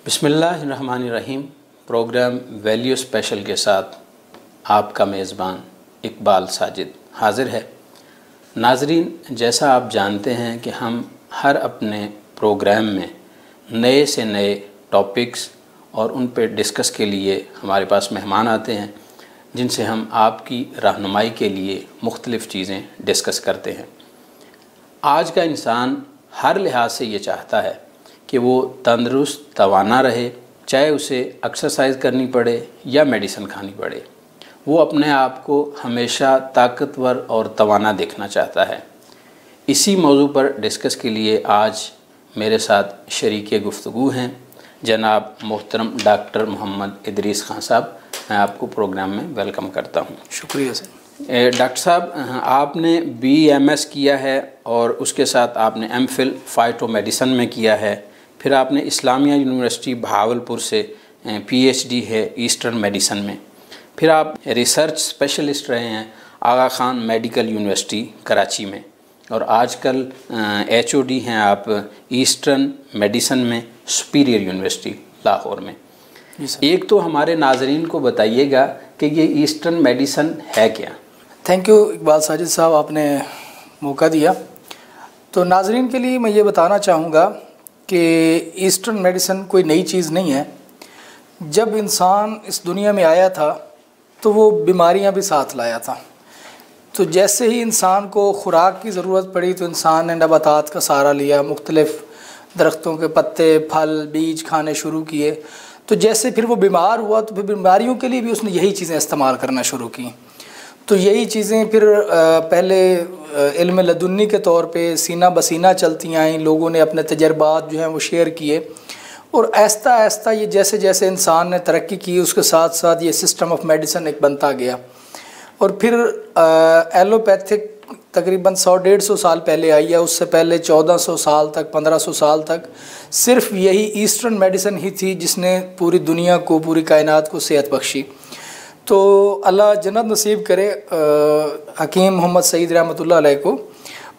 बिस्मिल्लाहिर्रहमानिर्रहीम। Programme value special के साथ आपका मेज़बान इकबाल साजिद हाज़िर है। नाज़रीन, जैसा आप जानते हैं कि हम हर अपने प्रोग्राम में नए से नए टॉपिक्स और उन पे डिस्कस के लिए हमारे पास मेहमान आते हैं, जिनसे हम आपकी रहनुमाई के लिए मुख्तलिफ़ चीज़ें डिस्कस करते हैं। आज का इंसान हर लिहाज से ये चाहता है कि वो तंदुरुस्त तवाना रहे, चाहे उसे एक्सरसाइज करनी पड़े या मेडिसिन खानी पड़े। वो अपने आप को हमेशा ताकतवर और तवाना देखना चाहता है। इसी मौजू पर डिस्कस के लिए आज मेरे साथ शरीके गुफ्तगू हैं जनाब मोहतरम डॉक्टर मोहम्मद इदरीस खान साहब। मैं आपको प्रोग्राम में वेलकम करता हूँ। शुक्रिया सर। डॉक्टर साहब, आपने BMS किया है और उसके साथ आपने MPhil फाइटो मेडिसन में किया है। फिर आपने इस्लामिया यूनिवर्सिटी भावलपुर से PhD है ईस्टर्न मेडिसन में। फिर आप रिसर्च स्पेशलिस्ट रहे हैं आगा खान मेडिकल यूनिवर्सिटी कराची में, और आजकल HOD हैं आप ईस्टर्न मेडिसन में सुपीरियर यूनिवर्सिटी लाहौर में। एक तो हमारे नाजरीन को बताइएगा कि ये ईस्टर्न मेडिसन है क्या? थैंक यू इकबाल साजिद साहब, आपने मौका दिया। तो नाजरीन के लिए मैं ये बताना चाहूँगा कि ईस्टर्न मेडिसन कोई नई चीज़ नहीं है। जब इंसान इस दुनिया में आया था तो वो बीमारियां भी साथ लाया था। तो जैसे ही इंसान को खुराक की ज़रूरत पड़ी तो इंसान ने नबातात का सहारा लिया, मुख्तलिफ़ दरख्तों के पत्ते, फल, बीज खाने शुरू किए। तो जैसे फिर वो बीमार हुआ तो फिर बीमारियों के लिए भी उसने यही चीज़ें इस्तेमाल करना शुरू की। तो यही चीज़ें फिर पहले इल्म लदुन्नी के तौर पे सीना बसीना चलती आईं। लोगों ने अपने तजर्बात जो हैं वो शेयर किए, और आहिस्ता आहिस्ता ये जैसे जैसे इंसान ने तरक्की की उसके साथ साथ ये सिस्टम ऑफ मेडिसिन एक बनता गया। और फिर एलोपैथिक तकरीबन 100-150 साल पहले आई है। उससे पहले 1400 साल तक, 1500 साल तक सिर्फ यही ईस्टर्न मेडिसिन ही थी जिसने पूरी दुनिया को, पूरी कायनात को सेहत बख्शी। तो अल्लाह जन्नत नसीब करे हकीम मोहम्मद सईद रहमतुल्लाह अलैह को।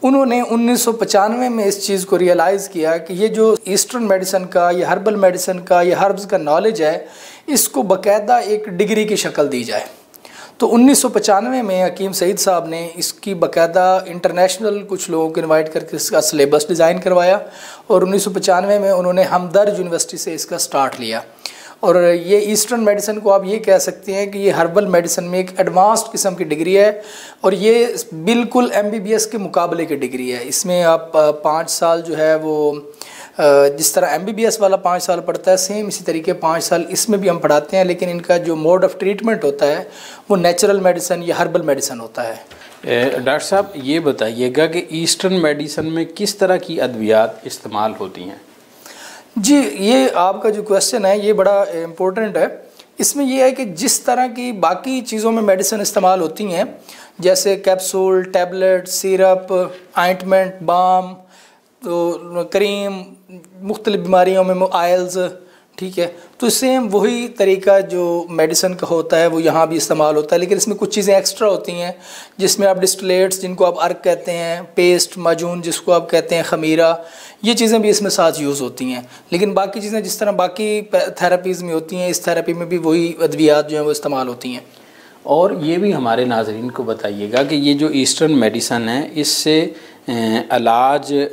उन्होंने 1995 में इस चीज़ को रियलाइज़ किया कि ये जो ईस्टर्न मेडिसिन का, ये हर्बल मेडिसिन का, ये हर्ब्स का नॉलेज है, इसको बाकायदा एक डिग्री की शक्ल दी जाए। तो 1995 में हकीम सईद साहब ने इसकी बाकायदा इंटरनेशनल कुछ लोगों को इनवाइट करके इसका सिलेबस डिज़ाइन करवाया, और 1995 में उन्होंने हमदर्द यूनिवर्सिटी से इसका स्टार्ट लिया। और ये ईस्टर्न मेडिसिन को आप ये कह सकते हैं कि ये हर्बल मेडिसिन में एक एडवांस्ड किस्म की डिग्री है, और ये बिल्कुल MBBS के मुकाबले की डिग्री है। इसमें आप 5 साल जो है वो जिस तरह MBBS वाला 5 साल पढ़ता है, सेम इसी तरीके 5 साल इसमें भी हम पढ़ाते हैं, लेकिन इनका जो मोड ऑफ़ ट्रीटमेंट होता है वो नेचुरल मेडिसिन या हर्बल मेडिसिन होता है। डॉक्टर साहब, ये बताइएगा कि ईस्टर्न मेडिसिन में किस तरह की अद्वियात इस्तेमाल होती हैं? जी, ये आपका जो क्वेश्चन है ये बड़ा इम्पोर्टेंट है। इसमें ये है कि जिस तरह की बाकी चीज़ों में मेडिसिन इस्तेमाल होती हैं, जैसे capsule, tablet, syrup, ointment, balm, तो क्रीम, मुख्तलिफ़ बीमारियों में आयल्स, ठीक है, तो सेम वही तरीका जो मेडिसिन का होता है वो यहाँ भी इस्तेमाल होता है। लेकिन इसमें कुछ चीज़ें एक्स्ट्रा होती हैं, जिसमें आप डिस्टिलेट्स जिनको आप अर्क कहते हैं, पेस्ट, माजून जिसको आप कहते हैं, खमीरा, ये चीज़ें भी इसमें साथ यूज़ होती हैं। लेकिन बाकी चीज़ें जिस तरह बाकी थेरेपीज़ में होती हैं, इस थेरेपी में भी वही अद्वियात जो हैं वो इस्तेमाल होती हैं। और ये भी हमारे नाज़रीन को बताइएगा कि ये जो ईस्टर्न मेडिसन है, इससे इलाज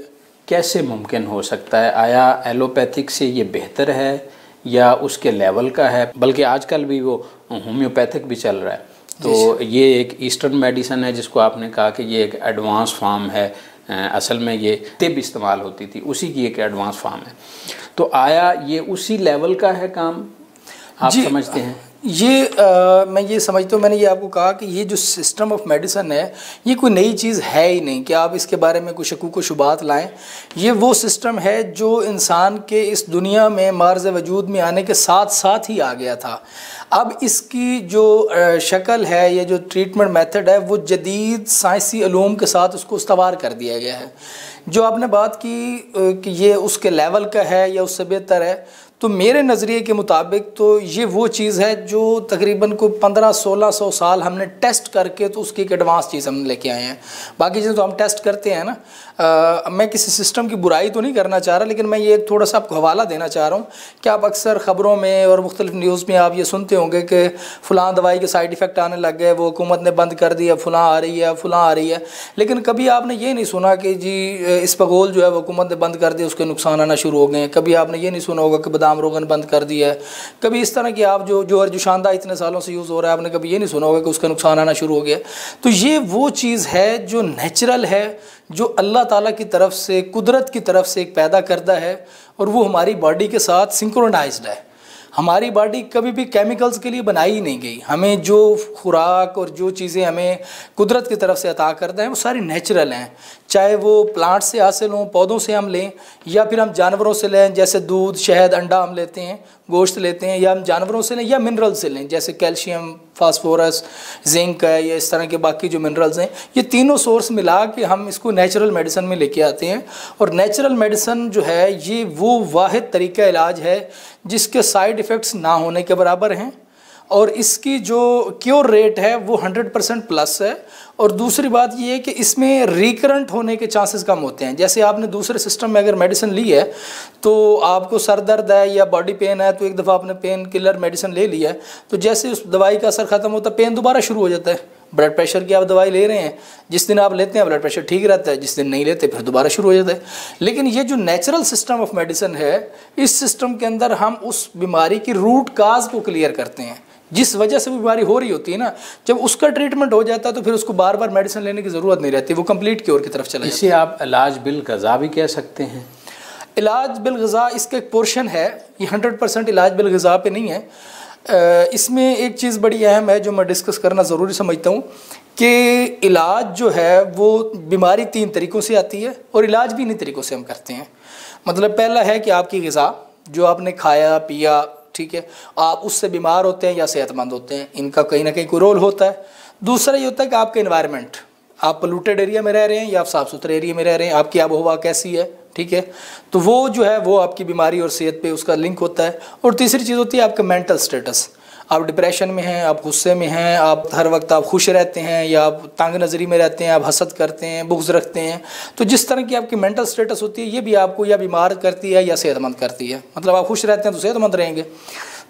कैसे मुमकिन हो सकता है? आया एलोपैथिक से ये बेहतर है या उसके लेवल का है? बल्कि आजकल भी वो होम्योपैथिक भी चल रहा है। तो ये एक ईस्टर्न मेडिसन है जिसको आपने कहा कि ये एक एडवांस फॉर्म है। असल में ये तिब इस्तेमाल होती थी, उसी की एक एडवांस फॉर्म है। तो आया ये उसी लेवल का है काम, आप समझते हैं? ये मैं ये समझता हूँ, मैंने ये आपको कहा कि ये जो सिस्टम ऑफ मेडिसिन है ये कोई नई चीज़ है ही नहीं कि आप इसके बारे में कुछ शकूक व शुबात लाएं। ये वो सिस्टम है जो इंसान के इस दुनिया में मार्ज़ वजूद में आने के साथ साथ ही आ गया था। अब इसकी जो शक्ल है, ये जो ट्रीटमेंट मेथड है, वो जदीद साइंसी उलूम के साथ उसको उस्तवार कर दिया गया है। जो आपने बात की कि ये उसके लेवल का है या उससे बेहतर है, तो मेरे नज़रिए के मुताबिक तो ये वो चीज़ है जो तकरीबन को 1500-1600 साल हमने टेस्ट करके तो उसकी एक एडवांस चीज़ हम लेके आए हैं। बाकी चीज़ें तो हम टेस्ट करते हैं ना। मैं किसी सिस्टम की बुराई तो नहीं करना चाह रहा, लेकिन मैं ये थोड़ा सा आपको हवाला देना चाह रहा हूँ कि आप अक्सर ख़बरों में और मुख्तलिफ न्यूज़ में आप ये सुनते होंगे कि फ़लाँ दवाई के साइड इफ़ेक्ट आने लग गए, वो हुकूमत ने बंद कर दिया, फ़लाँ आ रही है, फ़लाँ आ रही है। लेकिन कभी आपने ये नहीं सुना कि जी इसबगोल जो है वो हुकूमत ने बंद कर दिया, उसके नुकसान आना शुरू हो गए। कभी आपने ये नहीं सुना होगा कि बादाम रोगन बंद कर दिया है। कभी इस तरह की आप जो शानदा इतने सालों से यूज़ हो रहा है, आपने कभी ये नहीं सुना होगा कि उसका नुकसान आना शुरू हो गया। तो ये वो चीज़ है जो नेचुरल है, जो अल्लाह ताला की तरफ से, कुदरत की तरफ से एक पैदा करता है, और वो हमारी बॉडी के साथ सिंक्रोनाइज्ड है। हमारी बॉडी कभी भी केमिकल्स के लिए बनाई ही नहीं गई। हमें जो खुराक और जो चीज़ें हमें कुदरत की तरफ से अता करता है वो सारी नेचुरल हैं, चाहे वो प्लांट से हासिल हों, पौधों से हम लें, या फिर हम जानवरों से लें, जैसे दूध, शहद, अंडा हम लेते हैं, गोश्त लेते हैं, या हम जानवरों से लें या मिनरल से लें, जैसे कैल्शियम, फास्फोरस, जिंक है, या इस तरह के बाकी जो मिनरल्स हैं। ये तीनों सोर्स मिला के हम इसको नेचुरल मेडिसिन में लेके आते हैं। और नेचुरल मेडिसिन जो है ये वो वाहिद तरीका इलाज है जिसके साइड इफ़ेक्ट्स ना होने के बराबर हैं, और इसकी जो क्योर रेट है वो 100% प्लस है। और दूसरी बात ये है कि इसमें रिकरेंट होने के चांसेस कम होते हैं। जैसे आपने दूसरे सिस्टम में अगर मेडिसिन ली है तो आपको सर दर्द है या बॉडी पेन है, तो एक दफ़ा आपने पेन किलर मेडिसिन ले लिया है, तो जैसे उस दवाई का असर ख़त्म होता है पेन दोबारा शुरू हो जाता है। ब्लड प्रेशर की आप दवाई ले रहे हैं, जिस दिन आप लेते हैं ब्लड प्रेशर ठीक रहता है, जिस दिन नहीं लेते फिर दोबारा शुरू हो जाता है। लेकिन ये जो नेचुरल सिस्टम ऑफ मेडिसिन है, इस सिस्टम के अंदर हम उस बीमारी की रूट काज को क्लियर करते हैं। जिस वजह से बीमारी हो रही होती है ना, जब उसका ट्रीटमेंट हो जाता है तो फिर उसको बार बार मेडिसिन लेने की ज़रूरत नहीं रहती, वो कंप्लीट क्योर की तरफ चला जाता है। इसे आप इलाज बिल ग़ज़ा भी कह सकते हैं। इलाज बिल ग़ज़ा इसका एक पोर्शन है, ये 100% इलाज बिल ग़ज़ा पे नहीं है। इसमें एक चीज़ बड़ी अहम है जो मैं डिस्कस करना ज़रूरी समझता हूँ कि इलाज जो है वो बीमारी 3 तरीक़ों से आती है और इलाज भी इन्हीं तरीक़ों से हम करते हैं। मतलब पहला है कि आपकी ग़िज़ा जो आपने खाया पिया, ठीक है, आप उससे बीमार होते हैं या सेहतमंद होते हैं, इनका कहीं ना कहीं कोई रोल होता है। दूसरा ये होता है कि आपका एनवायरनमेंट, आप पोल्यूटेड एरिया में रह रहे हैं या आप साफ़ सुथरे एरिया में रह रहे हैं, आपकी आबो हवा कैसी है, ठीक है, तो वो जो है वो आपकी बीमारी और सेहत पे उसका लिंक होता है। और तीसरी चीज़ होती है आपका मेंटल स्टेटस, आप डिप्रेशन में हैं, आप गुस्से में हैं, आप हर वक्त आप खुश रहते हैं या आप तंग नज़री में रहते हैं, आप हसद करते हैं, बुग़्ज़ रखते हैं। तो जिस तरह की आपकी मेंटल स्टेटस होती है ये भी आपको या बीमार करती है या सेहतमंद करती है। मतलब आप खुश रहते हैं तो सेहतमंद रहेंगे।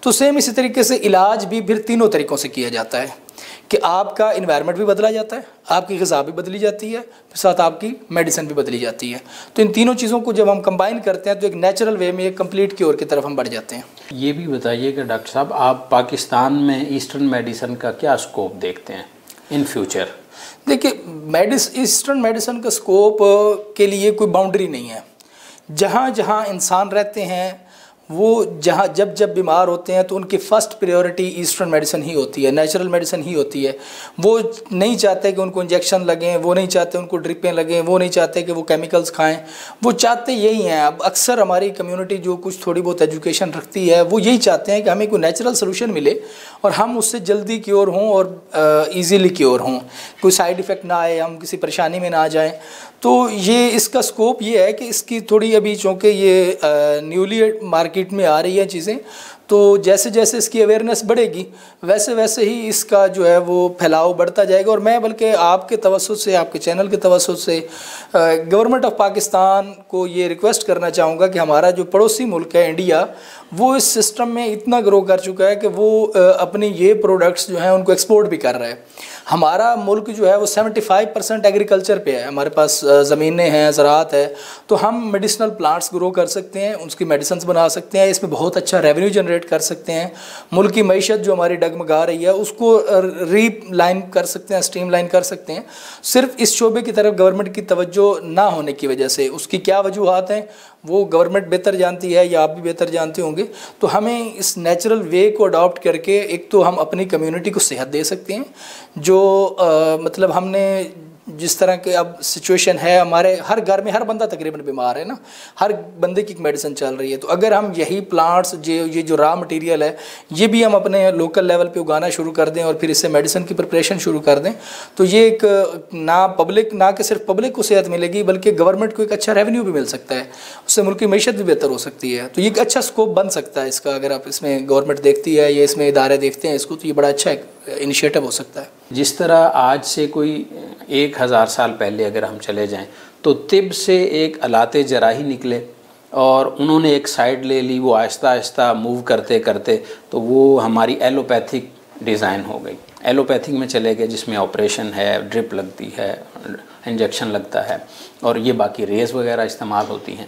तो सेम इसी तरीके से इलाज भी फिर तीनों तरीक़ों से किया जाता है कि आपका इन्वायरमेंट भी बदला जाता है, आपकी ग़िज़ा भी बदली जाती है, फिर साथ आपकी मेडिसिन भी बदली जाती है। तो इन तीनों चीज़ों को जब हम कंबाइन करते हैं तो एक नेचुरल वे में एक कंप्लीट क्योर की तरफ हम बढ़ जाते हैं। ये भी बताइए कि डॉक्टर साहब आप पाकिस्तान में ईस्टर्न मेडिसिन का क्या स्कोप देखते हैं इन फ्यूचर? देखिए, ईस्टर्न मेडिसिन का स्कोप के लिए कोई बाउंड्री नहीं है। जहाँ जहाँ इंसान रहते हैं वो जहाँ जब जब बीमार होते हैं तो उनकी फ़र्स्ट प्रायोरिटी ईस्टर्न मेडिसिन ही होती है, नेचुरल मेडिसिन ही होती है। वो नहीं चाहते कि उनको इंजेक्शन लगें, वो नहीं चाहते उनको ड्रिपें लगें, वो नहीं चाहते कि वो केमिकल्स खाएं, वो चाहते यही हैं। अब अक्सर हमारी कम्युनिटी जो कुछ थोड़ी बहुत एजुकेशन रखती है वो यही चाहते हैं कि हमें कोई नेचुरल सोल्यूशन मिले और हम उससे जल्दी क्योर हों और ईज़िली क्योर हों, कोई साइड इफ़ेक्ट ना आए, हम किसी परेशानी में ना जाएँ। तो ये इसका स्कोप ये है कि इसकी थोड़ी अभी चूँकि ये न्यूली मार्केट में आ रही हैं चीज़ें, तो जैसे जैसे इसकी अवेयरनेस बढ़ेगी वैसे वैसे ही इसका जो है वो फैलाव बढ़ता जाएगा। और मैं बल्कि आपके तवज्जुह से, आपके चैनल के तवज्जुह से गवर्नमेंट ऑफ पाकिस्तान को ये रिक्वेस्ट करना चाहूँगा कि हमारा जो पड़ोसी मुल्क है इंडिया, वो इस सिस्टम में इतना ग्रो कर चुका है कि वो अपने ये प्रोडक्ट्स जो हैं उनको एक्सपोर्ट भी कर रहा है। हमारा मुल्क जो है वो 75% एग्रीकल्चर पे है, हमारे पास ज़मीनें हैं, ज़राअत है, तो हम मेडिसिनल प्लांट्स ग्रो कर सकते हैं, उसकी मेडिसिन बना सकते हैं, इसमें बहुत अच्छा रेवेन्यू जनरेट कर सकते हैं। मुल्क की मईशत जो हमारी डगमगा रही है उसको रीलाइन कर सकते हैं, स्ट्रीम लाइन कर सकते हैं। सिर्फ इस शोबे की तरफ गवर्नमेंट की तवज्जो ना होने की वजह से, उसकी क्या वजूहात हैं वो गवर्नमेंट बेहतर जानती है या आप भी बेहतर जानते होंगे। तो हमें इस नेचुरल वे को अडॉप्ट करके एक तो हम अपनी कम्युनिटी को सेहत दे सकते हैं, जो मतलब हमने जिस तरह के अब सिचुएशन है, हमारे हर घर में हर बंदा तकरीबन बीमार है ना, हर बंदे की एक मेडिसिन चल रही है। तो अगर हम यही प्लांट्स ये जो रॉ मटेरियल है ये भी हम अपने लोकल लेवल पे उगाना शुरू कर दें और फिर इससे मेडिसिन की प्रिपरेशन शुरू कर दें, तो ये एक ना कि सिर्फ पब्लिक को सेहत मिलेगी बल्कि गवर्नमेंट को एक अच्छा रेवेन्यू भी मिल सकता है, उससे मुल्क की मैशत भी बेहतर हो सकती है। तो ये एक अच्छा स्कोप बन सकता है इसका, अगर आप इसमें गवर्नमेंट देखती है या इसमें इदारे देखते हैं इसको, तो ये बड़ा अच्छा इनिशिएटिव हो सकता है। जिस तरह आज से कोई 1000 साल पहले अगर हम चले जाएं तो तिब से एक अलाते जराही निकले और उन्होंने एक साइड ले ली, वो आहिस्ता आहिस्ता मूव करते करते तो वो हमारी एलोपैथिक डिज़ाइन हो गई। एलोपैथिक में चले गए जिसमें ऑपरेशन है, ड्रिप लगती है, इंजेक्शन लगता है और ये बाकी रेज़ वगैरह इस्तेमाल होती हैं।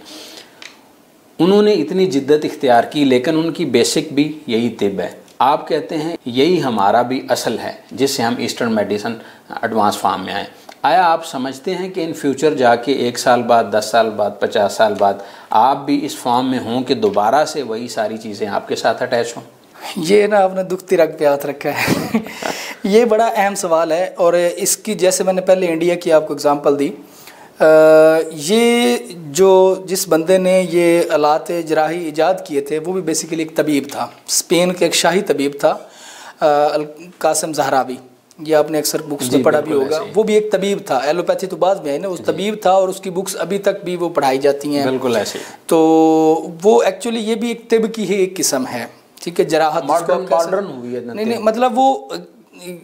उन्होंने इतनी जिद्दत इख्तियार की लेकिन उनकी बेसिक भी यही तिब है। आप कहते हैं यही हमारा भी असल है जिससे हम ईस्टर्न मेडिसिन एडवांस फॉर्म में आए। आया आप समझते हैं कि इन फ्यूचर जाके 1 साल बाद, 10 साल बाद, 50 साल बाद आप भी इस फॉर्म में हों कि दोबारा से वही सारी चीज़ें आपके साथ अटैच हों? ये ना आपने दुखती रग पे हाथ रखा है ये बड़ा अहम सवाल है और इसकी जैसे मैंने पहले इंडिया की आपको एग्जांपल दी, ये जो जिस बंदे ने ये आलात जराही ईजाद किए थे वो भी बेसिकली एक तबीब था, स्पेन के एक शाही तबीब था, कासिम ज़हरावी, ये आपने अक्सर बुक्स में पढ़ा भी होगा। वो भी एक तबीब था, एलोपैथी तो बाद में है ना, उस तबीब था और उसकी बुक्स अभी तक भी वो पढ़ाई जाती हैं। बिल्कुल ऐसे। तो वो एक्चुअली ये भी एक तिब की ही एक किस्म है, ठीक है, जराहत मॉडर्न हुई है। नहीं मतलब वो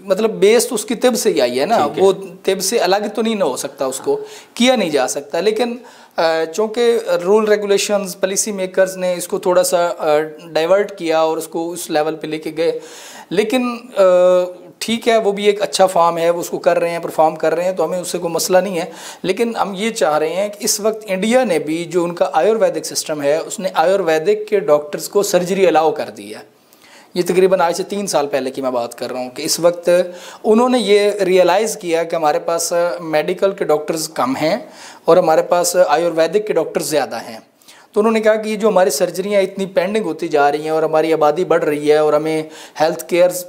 मतलब बेस तो उसकी तिब से ही आई है ना, वो तिब से अलग तो नहीं ना हो सकता, उसको किया नहीं जा सकता। लेकिन चूँकि रूल रेगुलेशंस पॉलिसी मेकर्स ने इसको थोड़ा सा डाइवर्ट किया और उसको उस लेवल पे लेके गए, लेकिन ठीक है वो भी एक अच्छा फॉर्म है, वो उसको कर रहे हैं, परफॉर्म कर रहे हैं, तो हमें उससे कोई मसला नहीं है। लेकिन हम ये चाह रहे हैं कि इस वक्त इंडिया ने भी जो उनका आयुर्वेदिक सिस्टम है उसने आयुर्वेदिक के डॉक्टर्स को सर्जरी अलाउ कर दी है। ये तकरीबन आज से 3 साल पहले की मैं बात कर रहा हूँ कि इस वक्त उन्होंने ये रियलाइज़ किया कि हमारे पास मेडिकल के डॉक्टर्स कम हैं और हमारे पास आयुर्वेदिक के डॉक्टर्स ज़्यादा हैं। तो उन्होंने कहा कि जो हमारी सर्जरियाँ इतनी पेंडिंग होती जा रही हैं और हमारी आबादी बढ़ रही है और हमें हेल्थ केयर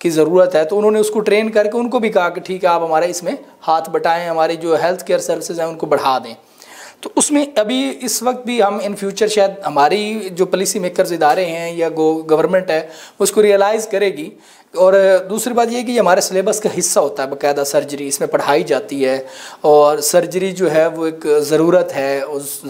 की ज़रूरत है, तो उन्होंने उसको ट्रेन करके उनको भी कहा कि ठीक है आप हमारे इसमें हाथ बटाएँ, हमारी जो हेल्थ केयर सर्विसेज हैं उनको बढ़ा दें। तो उसमें अभी इस वक्त भी हम इन फ्यूचर शायद हमारी जो पॉलिसी मेकर्स इदारे हैं या गवर्नमेंट है उसको रियलाइज़ करेगी। और दूसरी बात ये कि ये हमारे सिलेबस का हिस्सा होता है, बाकायदा सर्जरी इसमें पढ़ाई जाती है और सर्जरी जो है वो एक ज़रूरत है।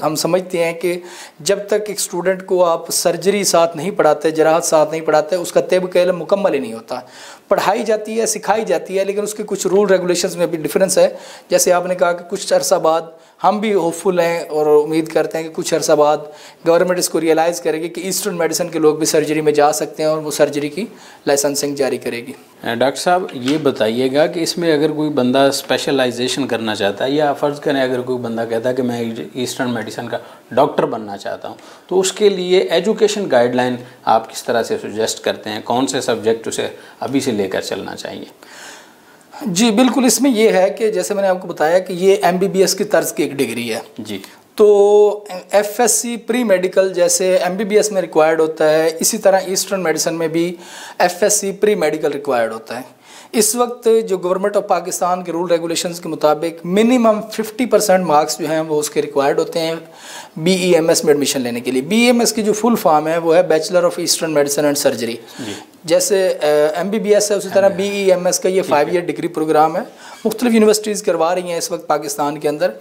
हम समझते हैं कि जब तक एक स्टूडेंट को आप सर्जरी साथ नहीं पढ़ाते, जराहत साथ नहीं पढ़ाते, उसका तिब का इल्म मुकम्मल ही नहीं होता। पढ़ाई जाती है, सिखाई जाती है, लेकिन उसके कुछ रूल रेगुलेशंस में भी डिफरेंस है। जैसे आपने कहा कि कुछ अर्सा बाद हम भी होपफुल हैं और उम्मीद करते हैं कि कुछ अर्सा बाद गवर्नमेंट इसको रियलाइज़ करेगी कि ईस्टर्न मेडिसिन के लोग भी सर्जरी में जा सकते हैं और वो सर्जरी की लाइसेंसिंग जारी करेगी। डॉक्टर साहब ये बताइएगा कि इसमें अगर कोई बंदा स्पेशलाइजेशन करना चाहता है या फ़र्ज़ करें अगर कोई बंदा कहता है कि मैं ईस्टर्न मेडिसिन का डॉक्टर बनना चाहता हूँ, तो उसके लिए एजुकेशन गाइडलाइन आप किस तरह से सुजेस्ट करते हैं? कौन से सब्जेक्ट उसे अभी से लेकर चलना चाहिए? जी बिल्कुल, इसमें यह है कि जैसे मैंने आपको बताया कि ये MBBS की तर्ज की एक डिग्री है जी। तो FSC प्री मेडिकल जैसे MBBS में रिक्वायर्ड होता है, इसी तरह ईस्टर्न मेडिसिन में भी FSC प्री मेडिकल रिक्वायर्ड होता है। इस वक्त जो गवर्नमेंट ऑफ पाकिस्तान के रूल रेगुलेशंस के मुताबिक मिनिमम 50% मार्क्स जो हैं वो उसके रिक्वायर्ड होते हैं BEMS में एडमिशन लेने के लिए। BEMS की जो फुल फॉर्म है वो है bachelor of eastern medicine and surgery. जैसे MBBS है उसी तरह BEMS का ये 5 ईयर डिग्री प्रोग्राम है, मुख्तलिफ यूनिवर्सिटीज़ करवा रही हैं इस वक्त पाकिस्तान के अंदर।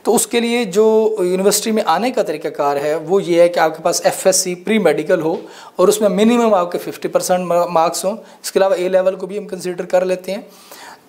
तो उसके लिए जो यूनिवर्सिटी में आने का तरीक़ाकार है वो ये है कि आपके पास FSC प्री मेडिकल हो और उसमें मिनिमम आपके 50% मार्क्स हों। इसके अलावा A लेवल को भी हम कंसीडर कर लेते हैं।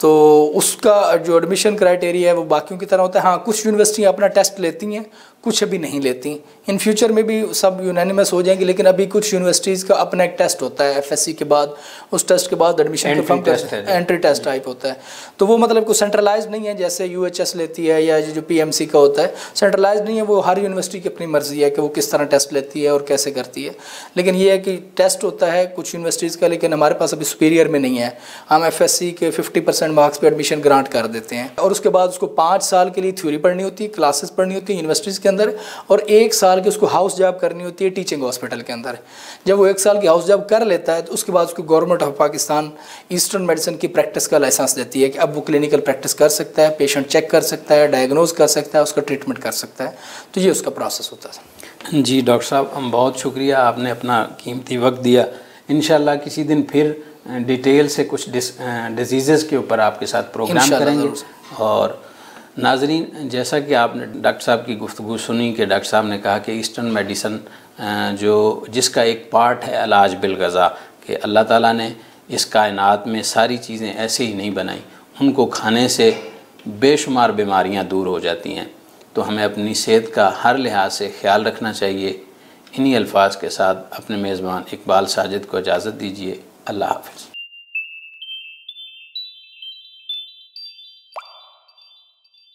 तो उसका जो एडमिशन क्राइटेरिया है वो बाकियों की तरह होता है। हाँ, कुछ यूनिवर्सिटियाँ अपना टेस्ट लेती हैं, कुछ अभी नहीं लेती। इन फ्यूचर में भी सब यूनानिमस हो जाएंगी, लेकिन अभी कुछ यूनिवर्सिटीज़ का अपना एक टेस्ट होता है FSC के बाद, उस टेस्ट के बाद admission confirm test, entry test type होता है। तो वो मतलब कोई सेंट्रलाइज नहीं है जैसे UHS लेती है या जो PMC का होता है, सेंट्रलाइज नहीं है। वो हर यूनिवर्सिटी की अपनी मर्जी है कि वो किस तरह टेस्ट लेती है और कैसे करती है। लेकिन ये है कि टेस्ट होता है कुछ यूनिवर्सिटीज़ का, लेकिन हमारे पास अभी सुपीरियर में नहीं है। हम FSC के 50% 50% मार्क्स पे एडमिशन ग्रांट कर देते हैं और उसके बाद उसको 5 साल के लिए थ्योरी पढ़नी होती है, क्लासेस पढ़नी होती है यूनिवर्सिटीज़ के अंदर, और 1 साल की उसको हाउस जॉब करनी होती है टीचिंग हॉस्पिटल के अंदर। जब वो 1 साल की हाउस जॉब कर लेता है तो उसके बाद उसको government of Pakistan eastern medicine की प्रैक्टिस का लाइसेंस देती है कि अब वो क्लिनिकल प्रैक्टिस कर सकता है, पेशेंट चेक कर सकता है, डायग्नोज कर सकता है, उसका ट्रीटमेंट कर सकता है। तो ये उसका प्रोसेस होता है। जी डॉक्टर साहब, बहुत शुक्रिया, आपने अपना कीमती वक्त दिया। इंशाल्लाह किसी दिन फिर डिटेल से कुछ डिजीज़ के ऊपर आपके साथ प्रोग्राम करेंगे। और नाजरीन, जैसा कि आपने डॉक्टर साहब की गुफ्तगू सुनी कि डॉक्टर साहब ने कहा कि ईस्टर्न मेडिसन जो जिसका एक पार्ट है इलाज बिलग़ज़ा, कि अल्लाह ताला ने इस कायनात में सारी चीज़ें ऐसे ही नहीं बनाई, उनको खाने से बेशुमार बीमारियां दूर हो जाती हैं। तो हमें अपनी सेहत का हर लिहाज से ख्याल रखना चाहिए। इन्हीं अल्फाज के साथ अपने मेज़बान इकबाल साजिद को इजाज़त दीजिए। अल्लाह हाफ़िज़।